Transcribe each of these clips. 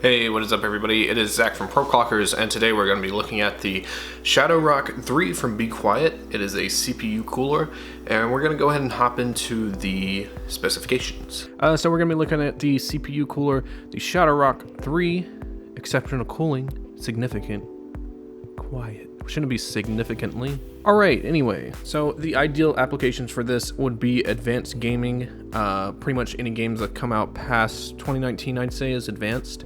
Hey, what is up everybody? It is Zach from Proclockers, and today we're going to be looking at the ShadowRock 3 from Be Quiet. It is a CPU cooler, and we're going to go ahead and hop into the specifications. So we're going to be looking at the CPU cooler, the ShadowRock 3, exceptional cooling, significant, quiet. Shouldn't be significantly. Alright, anyway, so the ideal applications for this would be advanced gaming. Pretty much any games that come out past 2019, I'd say, is advanced.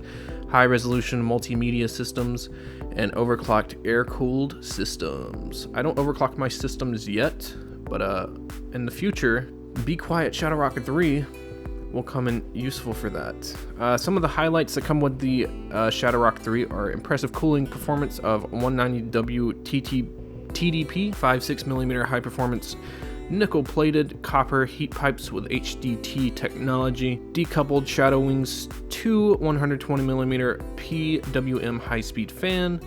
High resolution multimedia systems and overclocked air-cooled systems. I don't overclock my systems yet, but in the future, Be Quiet ShadowRock 3 will come in useful for that. Some of the highlights that come with the ShadowRock 3 are impressive cooling performance of 190W TDP, 5.6mm high performance nickel plated copper heat pipes with HDT technology, decoupled Shadow Wings 2 120mm PWM high speed fan,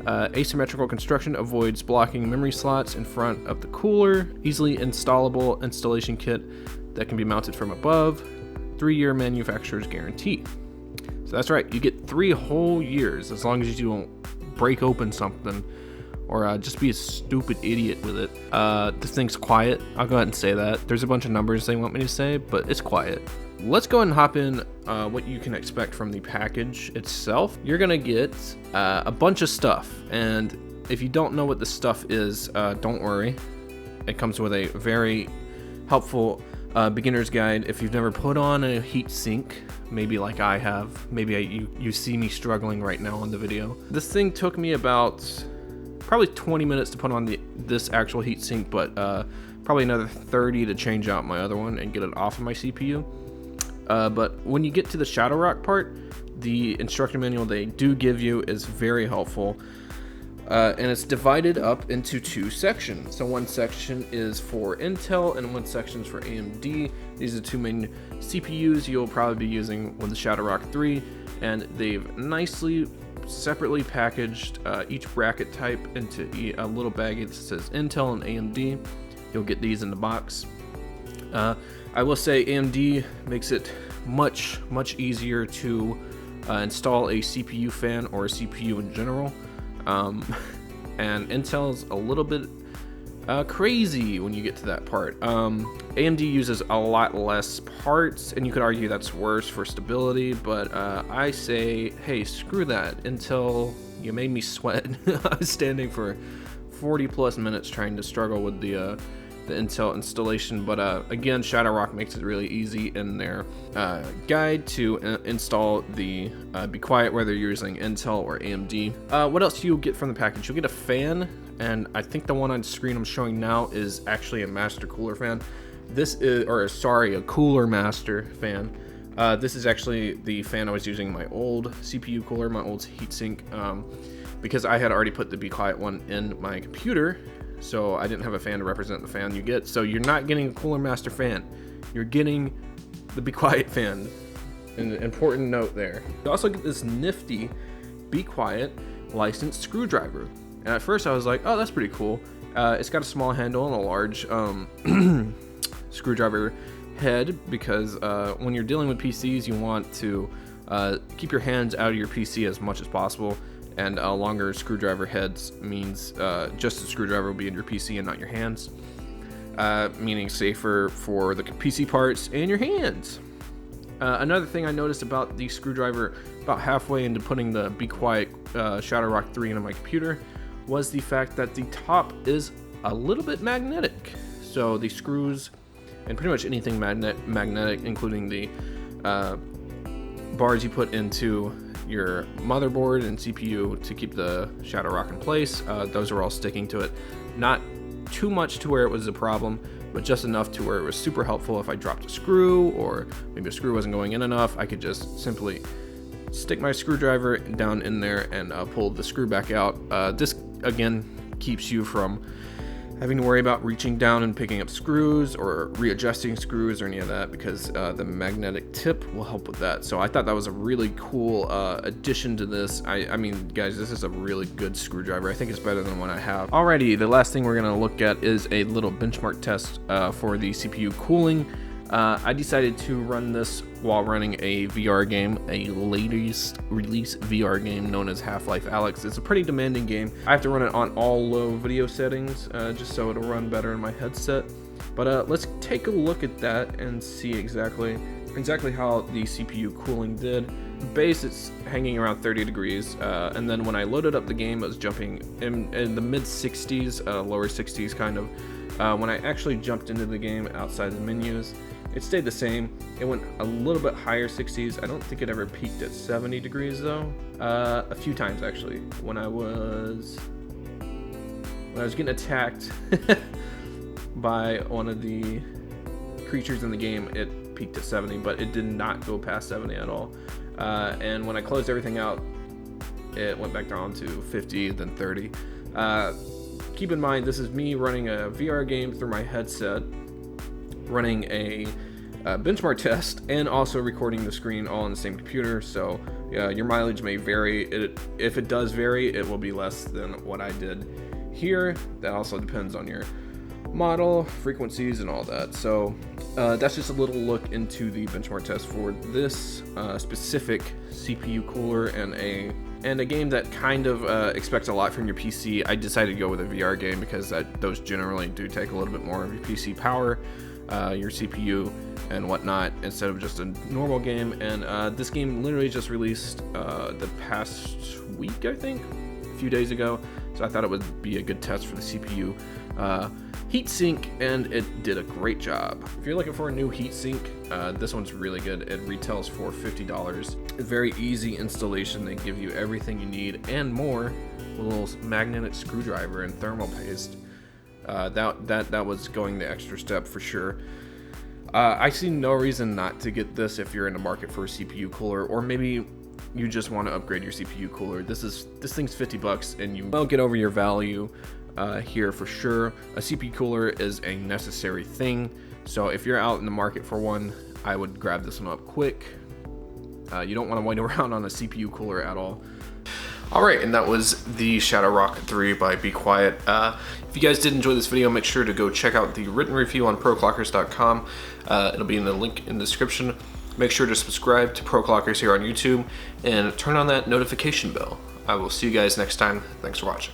asymmetrical construction avoids blocking memory slots in front of the cooler, easily installable installation kit that can be mounted from above, 3-year manufacturer's guarantee. So that's right, you get 3 whole years as long as you don't break open something or just be a stupid idiot with it. This thing's quiet. I'll go ahead and say that. There's a bunch of numbers they want me to say, but it's quiet. Let's go ahead and hop in what you can expect from the package itself. You're gonna get a bunch of stuff, and if you don't know what the stuff is, don't worry. It comes with a very helpful beginner's guide. If you've never put on a heat sink, maybe like I have, maybe you see me struggling right now on the video. This thing took me about probably 20 minutes to put on this actual heatsink, but probably another 30 to change out my other one and get it off of my CPU. But when you get to the ShadowRock part, the instruction manual they do give you is very helpful. And it's divided up into 2 sections. So one section is for Intel and one section is for AMD. These are the 2 main CPUs you'll probably be using with the ShadowRock 3, and they've nicely separately packaged each bracket type into a little bag that says Intel and AMD. You'll get these in the box. I will say AMD makes it much easier to install a CPU fan or a CPU in general. And Intel's a little bit crazy when you get to that part. AMD uses a lot less parts, and you could argue that's worse for stability, but I say, hey, screw that. Intel, you made me sweat. I was standing for 40 plus minutes trying to struggle with the Intel installation, but again, ShadowRock makes it really easy in their guide to install the Be Quiet, whether you're using Intel or AMD. What else do you get from the package? You'll get a fan, and I think the one on screen I'm showing now is actually a master cooler fan. This is, a cooler master fan. This is actually the fan I was using in my old CPU cooler, my old heatsink, because I had already put the Be Quiet one in my computer, so I didn't have a fan to represent the fan you get. So you're not getting a Cooler Master fan, you're getting the Be Quiet fan. An important note there. You also get this nifty Be Quiet licensed screwdriver. And at first I was like, oh, that's pretty cool. It's got a small handle and a large screwdriver head, because when you're dealing with PCs, you want to keep your hands out of your PC as much as possible. And longer screwdriver heads means just the screwdriver will be in your PC and not your hands, meaning safer for the PC parts and your hands. Another thing I noticed about the screwdriver about halfway into putting the Be Quiet ShadowRock 3 into my computer was the fact that the top is a little bit magnetic. So the screws and pretty much anything magnetic, including the bars you put into your motherboard and CPU to keep the ShadowRock in place, those are all sticking to it. Not too much to where it was a problem, but just enough to where it was super helpful. If I dropped a screw, or maybe a screw wasn't going in enough, I could just simply stick my screwdriver down in there and pull the screw back out. This again keeps you from having to worry about reaching down and picking up screws or readjusting screws or any of that, because the magnetic tip will help with that. So I thought that was a really cool addition to this. I mean, guys, this is a really good screwdriver. I think it's better than one I have. Alrighty, the last thing we're gonna look at is a little benchmark test for the CPU cooling. I decided to run this while running a VR game, a latest release VR game known as Half-Life Alyx. It's a pretty demanding game. I have to run it on all low video settings just so it'll run better in my headset. But let's take a look at that and see exactly how the CPU cooling did. Base, it's hanging around 30 degrees, and then when I loaded up the game, it was jumping in the mid 60s, lower 60s kind of. When I actually jumped into the game outside the menus, it stayed the same. It went a little bit higher 60s. I don't think it ever peaked at 70 degrees though. A few times actually. When I was getting attacked by one of the creatures in the game, it peaked at 70, but it did not go past 70 at all. And when I closed everything out, it went back down to 50, then 30. Keep in mind, this is me running a VR game through my headset, running a benchmark test, and also recording the screen all on the same computer. So your mileage may vary. If it does vary, it will be less than what I did here. That also depends on your model, frequencies, and all that. So that's just a little look into the benchmark test for this specific CPU cooler and a game that kind of expects a lot from your PC. I decided to go with a VR game because those generally do take a little bit more of your PC power, your CPU and whatnot, instead of just a normal game. And this game literally just released the past week, I think, a few days ago. So I thought it would be a good test for the CPU heatsink, and it did a great job. If you're looking for a new heatsink, this one's really good. It retails for $50. A very easy installation. They give you everything you need and more. A little magnetic screwdriver and thermal paste. That was going the extra step for sure. I see no reason not to get this if you're in the market for a CPU cooler, or maybe you just want to upgrade your CPU cooler. This thing's $50 and you will get over your value here for sure. A CPU cooler is a necessary thing, so if you're out in the market for one, I would grab this one up quick. You don't want to wait around on a CPU cooler at all. Alright, and that was the ShadowRock 3 by Be Quiet. If you guys did enjoy this video, make sure to go check out the written review on Proclockers.com. It'll be in the link in the description. Make sure to subscribe to Proclockers here on YouTube and turn on that notification bell. I will see you guys next time. Thanks for watching.